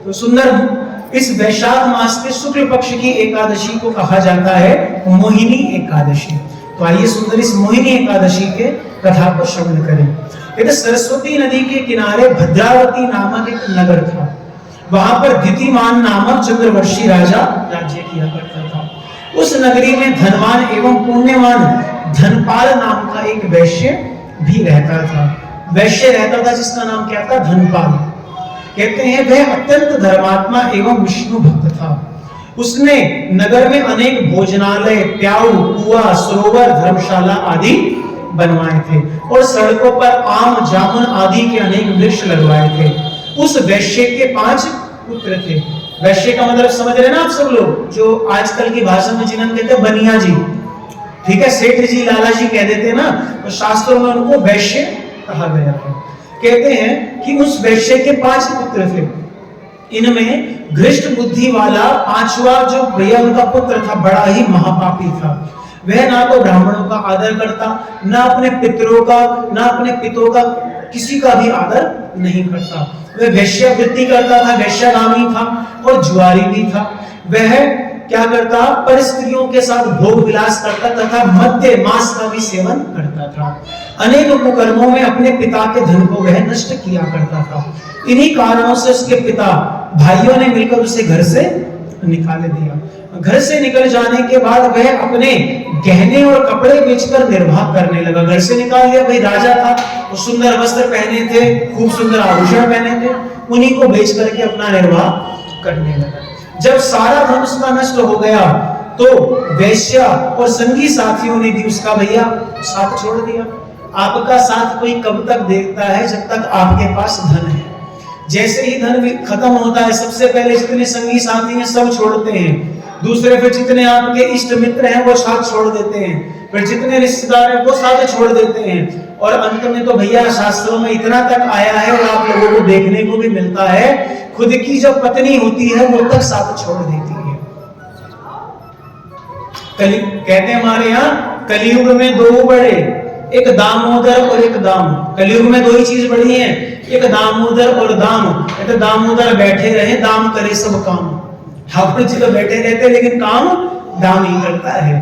तो सुंदर इस वैशाख मास के शुक्ल पक्ष की एकादशी को कहा जाता है मोहिनी एकादशी। तो आइए सुंदर इस मोहिनी एकादशी के कथा को श्रवण करें। कहते सरस्वती नदी के किनारे भद्रावती नामक एक नगर था। वहां पर द्वितीमान नामक चंद्रवर्षी राजा राज्य किया करता था। उस नगरी में धनवान एवं पुण्यवान धनपाल नाम का एक वैश्य भी रहता था। वैश्य रहता था जिसका नाम क्या था? धनपाल। कहते हैं वह अत्यंत धर्मात्मा एवं विष्णु भक्त था। उसने नगर में अनेक भोजनालय, प्याऊ, कुआं, सरोवर, धर्मशाला आदि बनवाए थे और सड़कों पर आम, जामुन आदि के अनेक वृक्ष लगवाए थे। उस वैश्य के 5 पुत्र थे। वैश्य का मतलब समझ रहे ना आप सब लोग, जो आजकल की भाषा में जिन्हें कहते हैं बनिया जी, ठीक है, सेठ जी, लाला जी कह देते हैं ना, तो शास्त्रों में उनको वैश्य कहा गया था। कहते हैं कि उस वैश्य के 5 पुत्र थे। इनमें घृष्ट बुद्धि वाला 5वां जो भैया उनका पुत्र था, बड़ा ही महापापी था। वह ना तो ब्राह्मणों का आदर करता, ना अपने पितरों का, ना अपने पितों का, किसी का भी आदर नहीं करता। वह वैश्यावृत्ति करता था, वैश्यगामी था और जुआरी भी था। वह क्या करता? पर स्त्रियों के साथ भोग विलास करता तथा मद्य मांस का भी सेवन करता था। अनेक कुकर्मों में अपने पिता के धन को वह नष्ट किया करता था। इन्हीं कारणों से उसके पिता भाइयों ने मिलकर उसे घर से निकाल दिया। घर से निकल जाने के बाद वह अपने गहने और कपड़े बेचकर निर्वाह करने लगा। घर से निकाल दिया, भाई राजा था तो सुंदर वस्त्र पहने थे, खूब सुंदर आभूषण पहने थे, उन्हीं को बेच करके अपना निर्वाह करने लगा। जब सारा धन उसका नष्ट हो गया तो वैश्या और संगी साथियों ने भी उसका भैया साथ छोड़ दिया। आपका साथ कोई कब तक देखता है? जब तक आपके पास धन है। जैसे ही धन खत्म होता है, सबसे पहले जितने संगी साथी हैं सब छोड़ते हैं। दूसरे फिर जितने आपके इष्ट मित्र हैं वो साथ छोड़ देते हैं, फिर जितने रिश्तेदार हैं वो साथ छोड़ देते हैं, और अंत में तो भैया शास्त्रों में इतना तक आया है और आप लोगों को देखने को भी मिलता है, खुद की जो पत्नी होती है वो तक साथ छोड़ देती है। कहते हैं हमारे यहाँ कलयुग में 2 बड़े, एक दामोदर और एक दाम। कलयुग में 2 ही चीज बड़ी हैं, एक दामोदर और दाम। कहते दामोदर बैठे रहे, दाम करे सब काम। ठाकुर जी तो बैठे रहते लेकिन काम दाम ही करता है।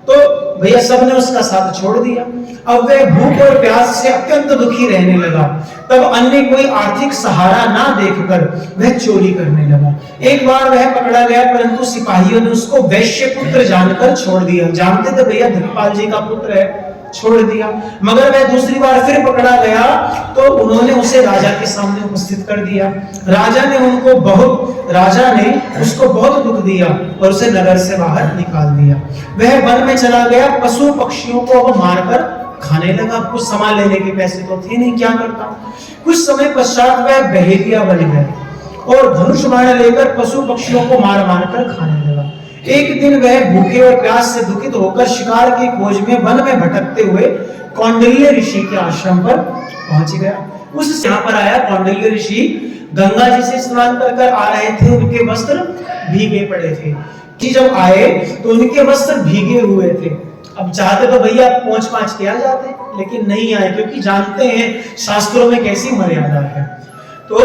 तो भैया सबने उसका साथ छोड़ दिया। अब वह भूख और प्यास से अत्यंत दुखी रहने लगा। तब अन्य कोई आर्थिक सहारा ना देखकर वह चोरी करने लगा। एक बार वह पकड़ा गया, परंतु सिपाहियों ने उसको वैश्य पुत्र जानकर छोड़ दिया। जानते थे भैया धनपाल जी का पुत्र है, छोड़ दिया। मगर वह दूसरी बार फिर पकड़ा गया तो उन्होंने उसे राजा के सामने उपस्थित कर दिया। राजा ने उसको बहुत दुख दिया और उसे नगर से बाहर निकाल दिया। वह वन में चला गया, पशु पक्षियों को अब मारकर खाने लगा। कुछ सामान लेने के पैसे तो थे नहीं, क्या करता। कुछ समय पश्चात वह बहेलिया बन गया और धनुष बाण लेकर पशु पक्षियों को मार मार कर खाने लगा। एक दिन वह भूखे और प्यास से दुखित होकर शिकार की खोज में वन में भटकते हुए कौंडिल्य ऋषि के आश्रम पर पहुंच गया। उस यहाँ पर आया कौंडिल्य ऋषि गंगा जी से स्नान कर आ रहे थे, उनके वस्त्र भीगे पड़े थे। कि जब आए तो उनके वस्त्र भीगे हुए थे। अब चाहते तो भैया पहुंच पांच के आ जाते, लेकिन नहीं आए, क्योंकि जानते हैं शास्त्रों में कैसी मर्यादा है। तो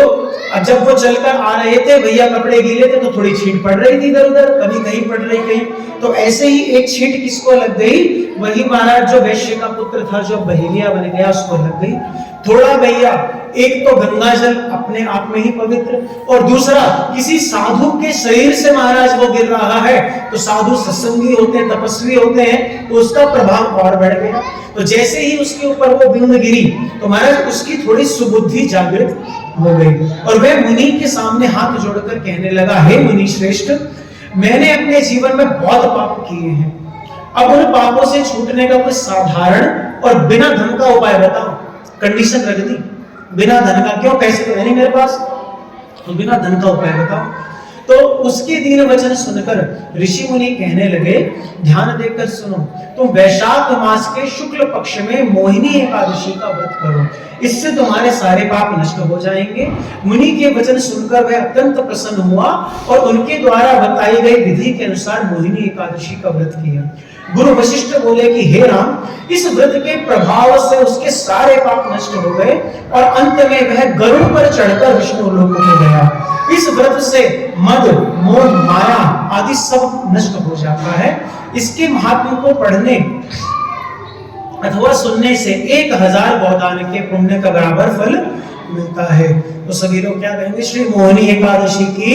जब वो चलकर आ रहे थे, भैया कपड़े गीले थे तो थोड़ी छींट पड़ रही थी इधर उधर, कभी कहीं पड़ रही कहीं, तो ऐसे ही एक छींट किसको लग गई? वही महाराज जो वैश्य का पुत्र था, जो बहेलिया बन गया, उसको लग गई। थोड़ा भैया, एक तो गंगा जल अपने आप में ही पवित्र, और दूसरा किसी साधु के शरीर से महाराज वो गिर रहा है, तो साधु सत्संगी होते हैं, तपस्वी होते हैं, तो उसका प्रभाव और बढ़ गया। तो जैसे ही उसके ऊपर वो बूंद गिरी तो महाराज उसकी थोड़ी सुबुद्धि जागृत हो गई और वह मुनि के सामने हाथ जोड़कर कहने लगा, हे मुनि श्रेष्ठ, मैंने अपने जीवन में बहुत पाप किए हैं। अब उन पापों से छूटने का कोई साधारण और बिना धन का उपाय बताओ। कंडीशन रख दी, बिना धन का, क्यों, पैसे तो है नहीं मेरे पास, तो बिना धन का उपाय बताओ। तो उसके दीन वचन सुनकर ऋषि मुनि कहने लगे, ध्यान देकर सुनो, तुम वैशाख मास के शुक्ल पक्ष में मोहिनी एकादशी का व्रत करो, इससे तुम्हारे सारे पाप नष्ट हो जाएंगे। मुनि के वचन सुनकर वह अत्यंत प्रसन्न हुआ और उनके द्वारा बताई गई विधि के अनुसार मोहिनी एकादशी का व्रत किया। गुरु वशिष्ठ बोले कि हे राम, इस व्रत के प्रभाव से उसके सारे पाप नष्ट हो गए और अंत में वह गरुड़ पर चढ़कर विष्णु लोक में गया। इस व्रत से मद, मोह, माया आदि सब नष्ट हो जाता है। इसके महात्म को पढ़ने अथवा सुनने से 1000 गोदान के पुण्य का बराबर फल मिलता है। तो सभी लोग क्या कहेंगे? श्री मोहिनी एकादशी की